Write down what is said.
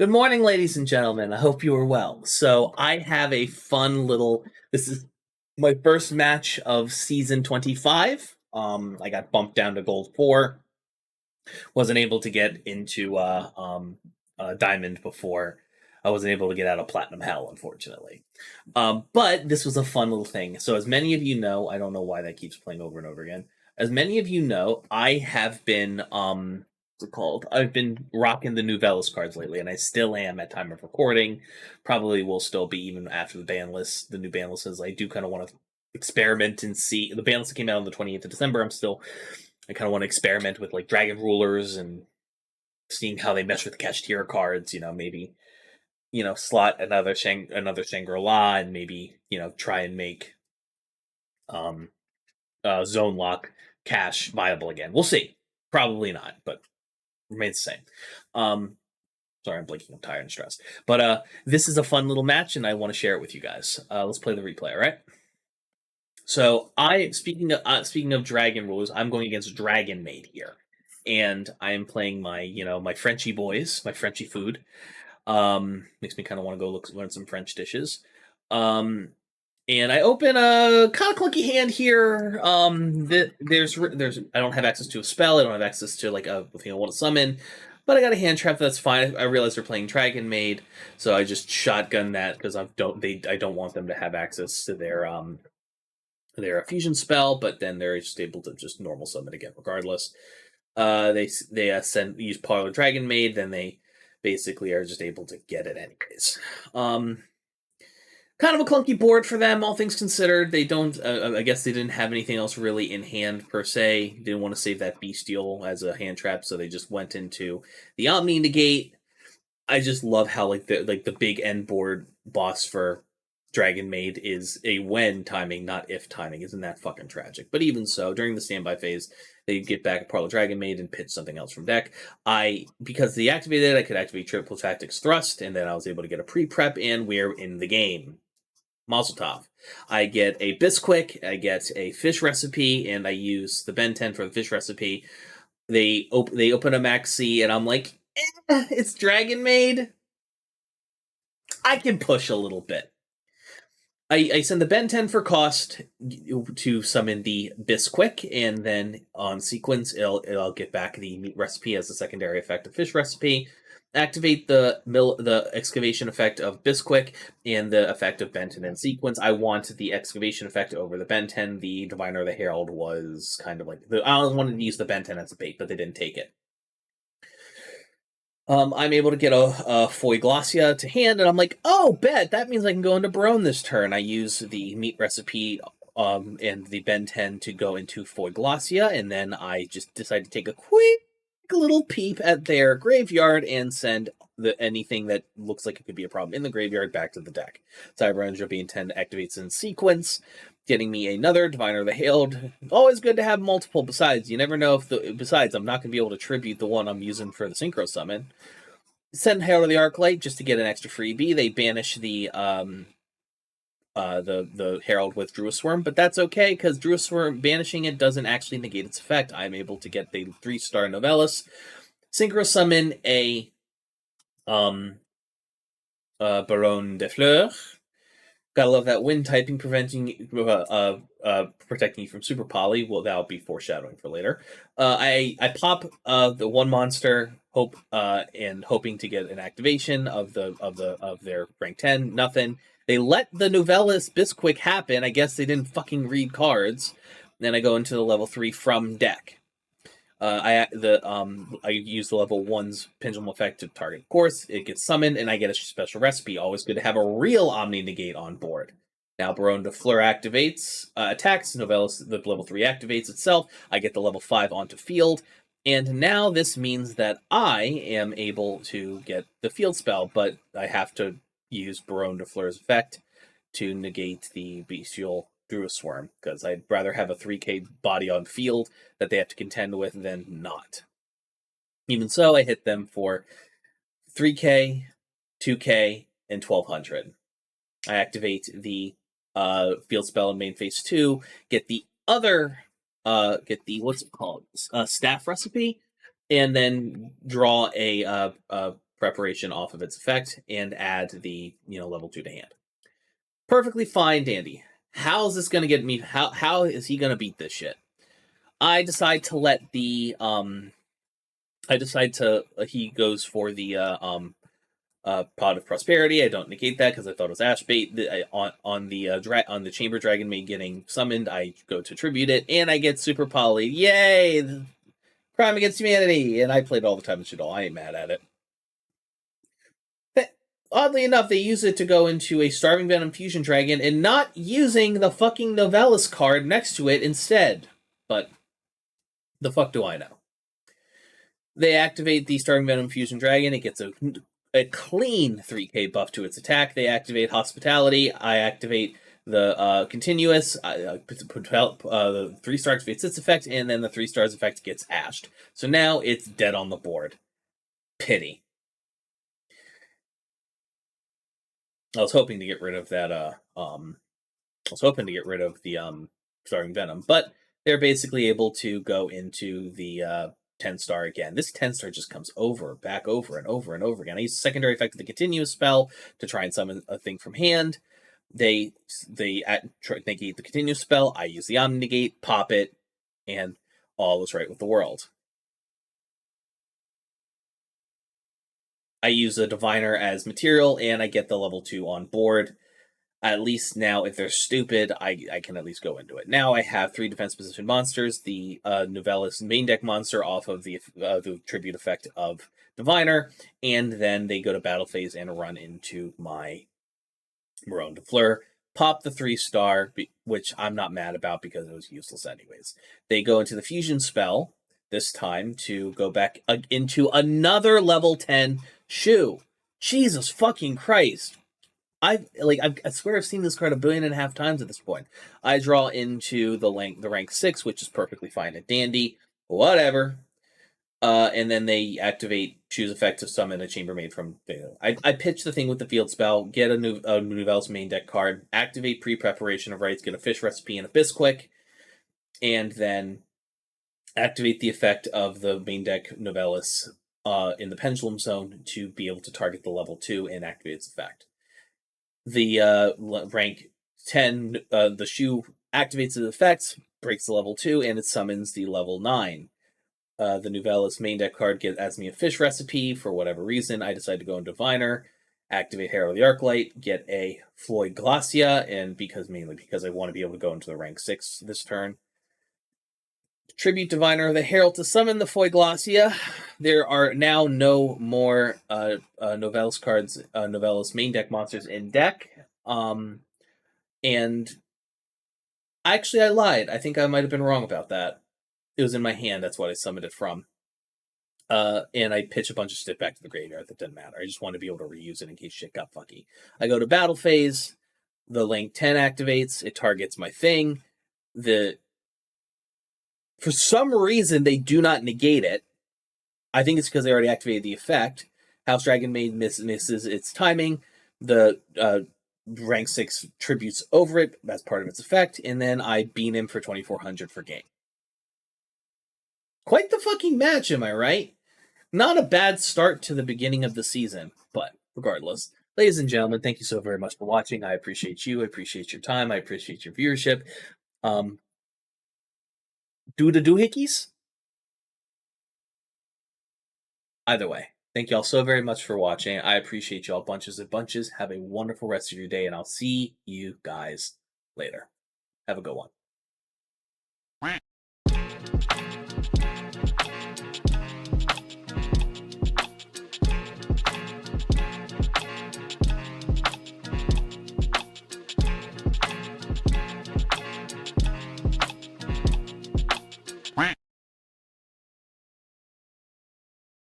Good morning, ladies and gentlemen. I hope you are well. So, I have a fun little. This is my first match of season 25. I got bumped down to gold 4. Wasn't able to get into diamond before. I wasn't able to get out of platinum hell, unfortunately. But this was a fun little thing. So, as many of you know, I don't know why that keeps playing over and over again. As many of you know, I have been what's it called? I've been rocking the Novellas cards lately, and I still am at time of recording. Probably will still be even after the ban list, the new ban list is. I do kind of want to experiment and see. The ban list that came out on the 28th of December. I kind of want to experiment with like dragon rulers and seeing how they mesh with the Kashtira cards. Maybe slot another Shangri-La, and maybe try and make um zone lock cash viable again. We'll see. Probably not, but remains the same. Sorry, I'm blinking. I'm tired and stressed. But this is a fun little match, and I want to share it with you guys. Let's play the replay, all right? So speaking of dragon rulers, I'm going against Dragon Maid here, and I am playing my Frenchy boys, my Frenchy food. Makes me kind of want to go learn some French dishes. Um, and I open a kind of clunky hand here. There's I don't have access to a spell. I don't have access to like a thing I want to summon, but I got a hand trap. That's fine. I realize they're playing Dragon Maid, so I just shotgun that because I don't want them to have access to their fusion spell. But then they're just able to just normal summon again regardless. They use Parlor Dragon Maid, then they basically are just able to get it anyways. Kind of a clunky board for them, all things considered. They don't. I guess they didn't have anything else really in hand per se. Didn't want to save that Bestial as a hand trap, so they just went into the Omni Negate. I just love how the big end board boss for Dragon Maid is a when timing, not if timing. Isn't that fucking tragic? But even so, during the standby phase, they get back a Parlor Dragon Maid and pitch something else from deck. Because they activated it, I could activate Triple Tactics Thrust, and then I was able to get a pre-prep, and we're in the game. Mazel tov. I get a Bisquick, I get a fish recipe, and I use the Ben 10 for the fish recipe. They open a Maxi, and I'm like, it's Dragon Maid. I can push a little bit. I send the Ben 10 for cost to summon the Bisquick, and then on sequence, it'll get back the meat recipe as a secondary effect of fish recipe. Activate the excavation effect of Bisquick and the effect of Ben 10 in sequence. I want the excavation effect over the Ben 10. The Diviner of the Herald was kind of like I wanted to use the Ben 10 as a bait, but they didn't take it. I'm able to get a Foy Glossia to hand, and I'm like, oh, bet, that means I can go into Barone this turn. I use the meat recipe and the Ben 10 to go into Foy Glossia, and then I just decide to take a quick little peep at their graveyard and send anything that looks like it could be a problem in the graveyard back to the deck. Cyber Entropy Intent activates in sequence, getting me another Diviner of the Hailed. Always good to have multiple besides. You never know besides, I'm not going to be able to tribute the one I'm using for the Synchro Summon. Send Herald of the Arclight just to get an extra freebie. They banish the Herald with Druid Swarm, but that's okay because Druid Swarm banishing it doesn't actually negate its effect. I'm able to get the 3-star Novellas, Synchro Summon a Baronne de Fleur. Gotta love that wind typing protecting you from super poly. Well, that'll be foreshadowing for later. I pop the one monster, hoping to get an activation of their rank 10. Nothing. They let the Novellas Bisquick happen. I guess they didn't fucking read cards. Then I go into the level 3 from deck. I use the level 1's Pendulum Effect to target. Of course, it gets summoned, and I get a special recipe. Always good to have a real Omni Negate on board. Now, Baronne de Fleur activates, attacks. Novellas, the level 3 activates itself. I get the level 5 onto field. And now this means that I am able to get the field spell, but I have to use Baronne de Fleur's effect to negate the Bestial Druid Swarm, because I'd rather have a 3k body on field that they have to contend with than not. Even so, I hit them for 3k, 2k, and 1200. I activate the field spell in main phase 2, get the what's it called? Staff recipe, and then draw a preparation off of its effect and add the level 2 to hand. Perfectly fine, dandy. How is this going to get me? How is he going to beat this shit? I decide to let the he goes for the Pot of Prosperity. I don't negate that because I thought it was Ash bait. On the Chamber Dragon Maid getting summoned, I go to tribute it, and I get Super Poly. Yay! Crime Against Humanity! And I played all the time in Shadow. I ain't mad at it. But oddly enough, they use it to go into a Starving Venom Fusion Dragon and not using the fucking Novellus card next to it instead. But the fuck do I know? They activate the Starving Venom Fusion Dragon. It gets a clean 3k buff to its attack. They activate Hospitality. I activate the Continuous. The 3-star activates its effect, and then the 3-stars effect gets ashed. So now it's dead on the board. Pity. I was hoping to get rid of that. I was hoping to get rid of the Starving Venom, but they're basically able to go into the 10-star again. This 10-star just comes back over and over and over again. I use the secondary effect of the Continuous spell to try and summon a thing from hand. They negate the Continuous spell. I use the Omni Negate, pop it, and all is right with the world. I use a Diviner as material, and I get the level 2 on board. At least now, if they're stupid, I can at least go into it. Now I have 3 defense position monsters, the Novellus main deck monster off of the tribute effect of Diviner, and then they go to battle phase and run into my Marone de Fleur, pop the 3-star, which I'm not mad about because it was useless anyways. They go into the fusion spell, this time to go back into another level 10 Shu. Jesus fucking Christ. I swear I've seen this card 1.5 billion times at this point. I draw into the rank 6, which is perfectly fine and dandy. Whatever. And then they activate choose effect to summon a chambermaid from. I pitch the thing with the field spell, get a Novellus main deck card, activate pre-preparation of rights, get a fish recipe and a Bisquick, and then activate the effect of the main deck Novellus in the Pendulum Zone to be able to target the level 2 and activate its effect. The rank 10, the Shu activates its effects, breaks the level 2, and it summons the level 9. The Novellus main deck card adds me a fish recipe. For whatever reason, I decide to go in Diviner, activate Herald of the Arclight, get a Floyd Glacia, and mainly because I want to be able to go into the rank 6 this turn. Tribute Diviner of the Herald to summon the Floyd Glacia. There are now no more Novellus cards, Novellus main deck monsters in deck. And actually, I lied. I think I might have been wrong about that. It was in my hand. That's what I summoned it from. And I pitch a bunch of shit back to the graveyard. That didn't matter. I just want to be able to reuse it in case shit got fucky. I go to battle phase. The Link 10 activates. It targets my thing. For some reason, they do not negate it. I think it's because they already activated the effect. House Dragon Maid misses its timing. The rank 6 tributes over it as part of its effect. And then I bean him for 2,400 for game. Quite the fucking match, am I right? Not a bad start to the beginning of the season, but regardless. Ladies and gentlemen, thank you so very much for watching. I appreciate you. I appreciate your time. I appreciate your viewership. Do the doohickeys? Either way, thank you all so very much for watching. I appreciate you all bunches and bunches. Have a wonderful rest of your day, and I'll see you guys later. Have a good one.